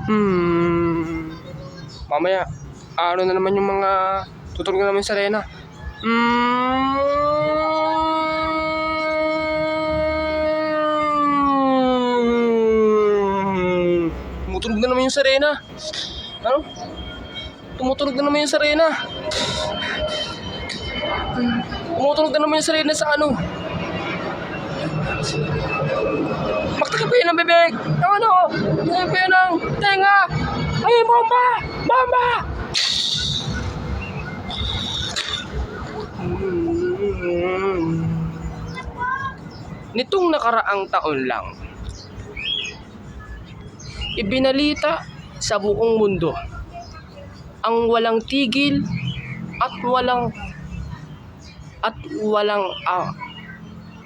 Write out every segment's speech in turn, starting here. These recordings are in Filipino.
Hmm. Mamaya, ano na naman yung mga tutulog na naman sa arena. Tumutulog na naman yung Serena. Ano? Tumutulog na naman yung Serena. Tumutulog na naman yung Serena sa ano? Magtaka pa yun ang bibig. Ang ano? Ay pa yun ang tenga. Ay, bomba! Bomba! Nitong nakaraang taon lang, ibinalita sa buong mundo ang walang tigil at walang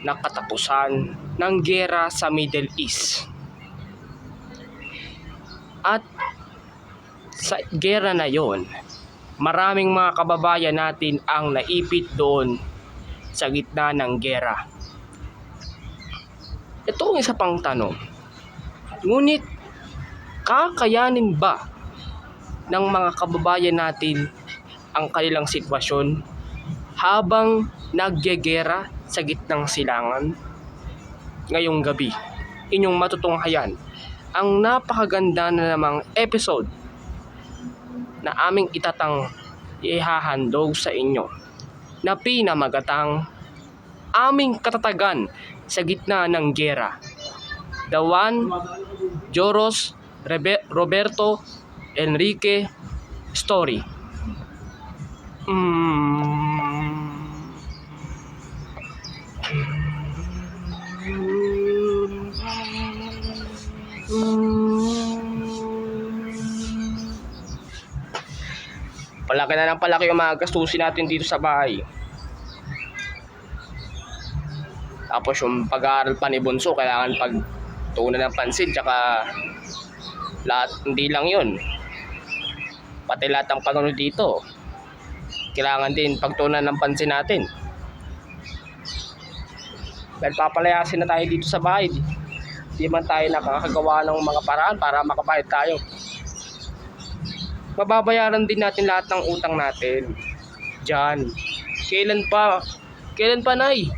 nakatapusan ng giyera sa Middle East. At sa giyera na yon, maraming mga kababayan natin ang naipit doon sa gitna ng giyera. Ito ang isa pang tanong. Ngunit kakayanin ba ng mga kababayan natin ang kanilang sitwasyon habang nagyegera sa gitnang silangan? Ngayong gabi, inyong matutunghayan ang napakaganda na namang episode na aming ihahandog sa inyo na pinamagatang aming katatagan sa gitna ng giyera. The Juan Joros Roberto Enrique story. Palaki na ng palaki yung mga gastusin natin dito sa bahay. Tapos yung pag-aaral pa ni Bunso, kailangan pagtuunan ng pansin, tsaka lahat, hindi lang yun. Pati lahat ng pagano dito, kailangan din pagtuunan ng pansin natin. Dahil papalayasin na tayo dito sa bahay, di man tayo nakakagawa ng mga paraan para makabayad tayo. Mababayaran din natin lahat ng utang natin. Diyan. Kailan pa, Nay?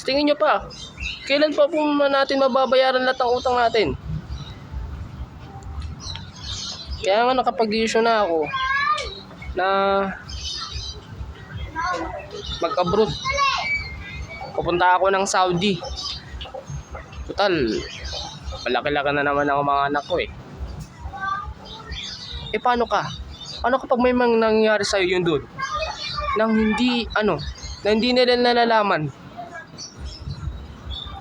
Tingin nyo pa, kailan pa po natin mababayaran lahat ng utang natin? Kaya nga nakapag-issue na ako na mag-abroad. Pupunta ako ng Saudi. Total, malaki-laki na naman ang mga anak ko eh. Paano ka? Paano kapag may mga nangyari sa'yo yun doon? Na hindi nila nalalaman?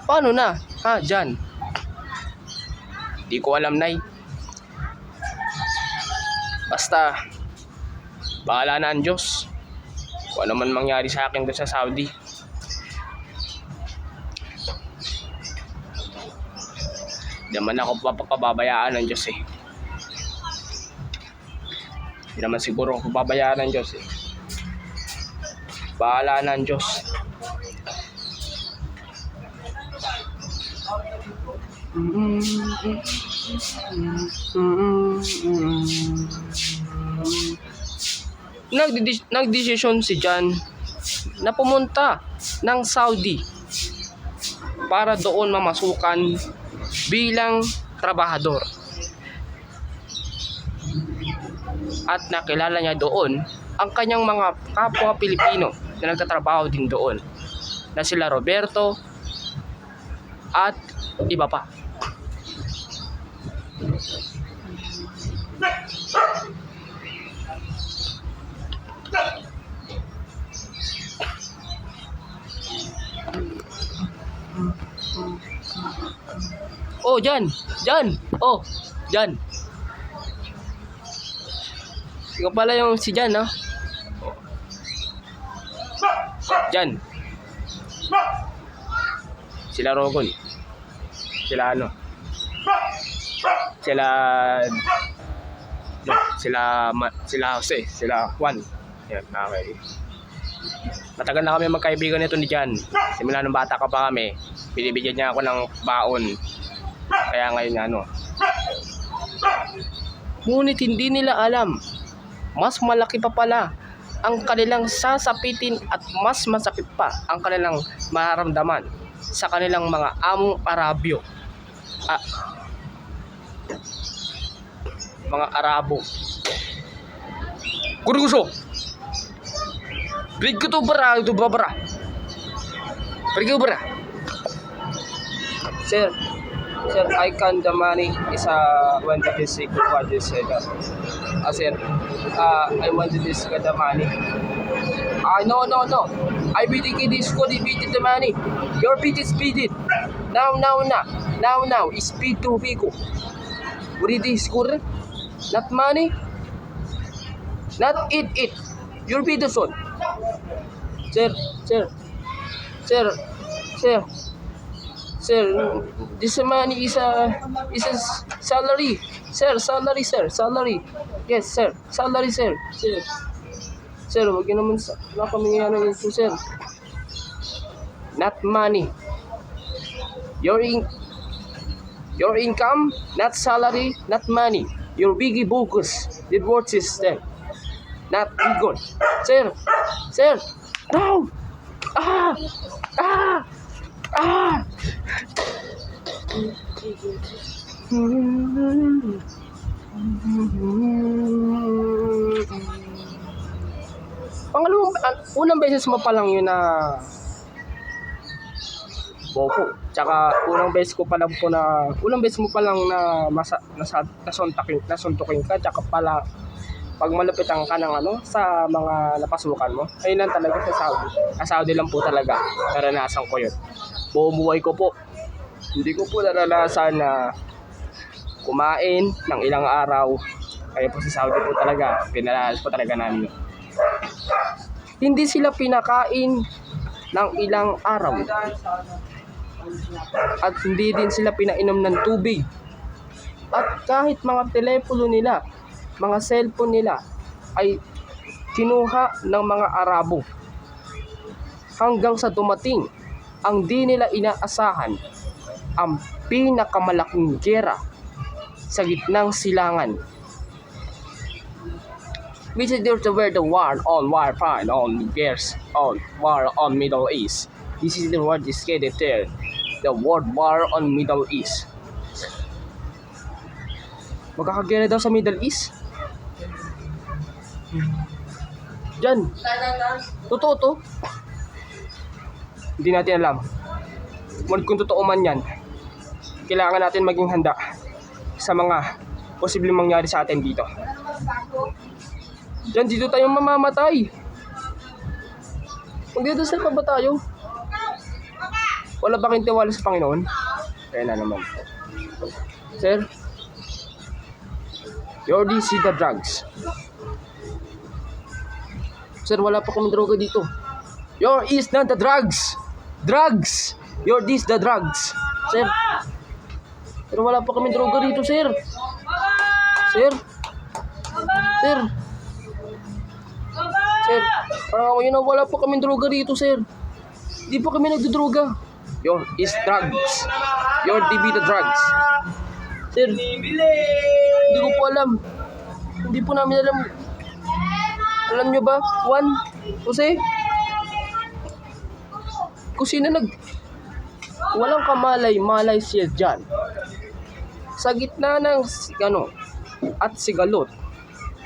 Paano na? Diyan. Di ko alam, Nay. Basta, bahala na ang Diyos. Kung ano man mangyari sa akin doon sa Saudi. Di naman ako papabayaan ng Diyos eh. Di naman siguro ako papabayaan ng Diyos eh. Bahala na ang Diyos. Nagdesisyon si John na pumunta ng Saudi para doon mamasukan bilang trabahador. At nakilala niya doon ang kanyang mga kapwa Pilipino na nagtatrabaho din doon, na sila Roberto at iba pa. Oh, Jan. Oh, Jan. Ikaw pala yung si Jan, no? Jan. Sila Rogon. Sila Jose, sila Juan. Yan, okay. Matagal na kami magkaibigan nito ni Jan. Simula nung bata ka pa kami, binibigyan niya ako ng baon. Kaya ngayon Ngunit hindi nila alam, mas malaki pa pala ang kanilang sasapitin at mas masakit pa ang kanilang mararamdaman sa kanilang mga among Arabyo. Mga Arabo. Kuruso! Brig ko to bara, ito babara. Brig ko bara. Sir, I can the money is when the basic what you said. Sir, I want this the money. No. I bidding this ko di bid the money. Your bid is bid. Now. Speed to Vigo. Uri di score. Not money. Not it. Your bid son. Sir, this money is a salary. Salary. Yes, sir. Salary, sir. Sir, wag yun naman na kami ano ito, sir. Not money. Your income, not salary, not money. Your biggie focus. The word system. Not ego. Sir. No. Unang beses mo pa lang yun na bopo. Tsaka unang beses mo pa lang na nasuntukin ka. Tsaka pala pag malapitan ka ng sa mga napasukan mo. Ayun lang talaga sa Saudi. Sa Saudi lang po talaga naranasan ko yun. Buong buhay ko po. Hindi ko po naranasan na kumain ng ilang araw. Kaya po sa Saudi po talaga, pinalalas po talaga namin yun. Hindi sila pinakain ng ilang araw. At hindi din sila pinainom ng tubig. At kahit mga telepono nila, mga cellphone nila ay kinuha ng mga Arabo. Hanggang sa dumating ang di nila inaasahan, ang pinakamalaking giyera sa gitnang silangan. Which is the war on warfare on years on war on Middle East. This is the word described there. The world war on Middle East. Magkakagera daw sa Middle East? Diyan. Totoo to? Hindi natin alam. Ngunit kung totoo man yan, kailangan natin maging handa sa mga posibleng mangyari sa atin dito. Diyan, dito tayo mamamatay. Magdadasal pa ba tayo? Wala ba kayong tiwala sa Panginoon? Kaya na naman. Sir, you're this the drugs. Sir, wala pa kaming droga dito. You're is not the drugs. Drugs! You're this the drugs. Sir, pero wala pa kaming droga dito, sir. Sir, wala pa kaming droga dito, sir. Hindi pa kami nagdodroga. You're is drugs. You're DB the drugs. Sir, hindi ko po alam. Hindi po namin alam. Alam nyo ba? Juan? Jose? Kung sino walang kamalay-malay siya dyan. Sa gitna ng at sigalot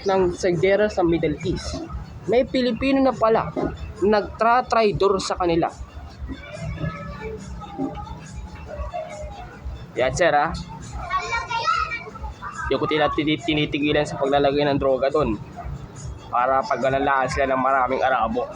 ng segera sa Middle East, may Pilipino na pala nagtra-traidor sa kanila. Yan, sir, ha? Yung ko tinitigilan sa paglalagay ng droga doon para paggalalaan sila ng maraming Arabo.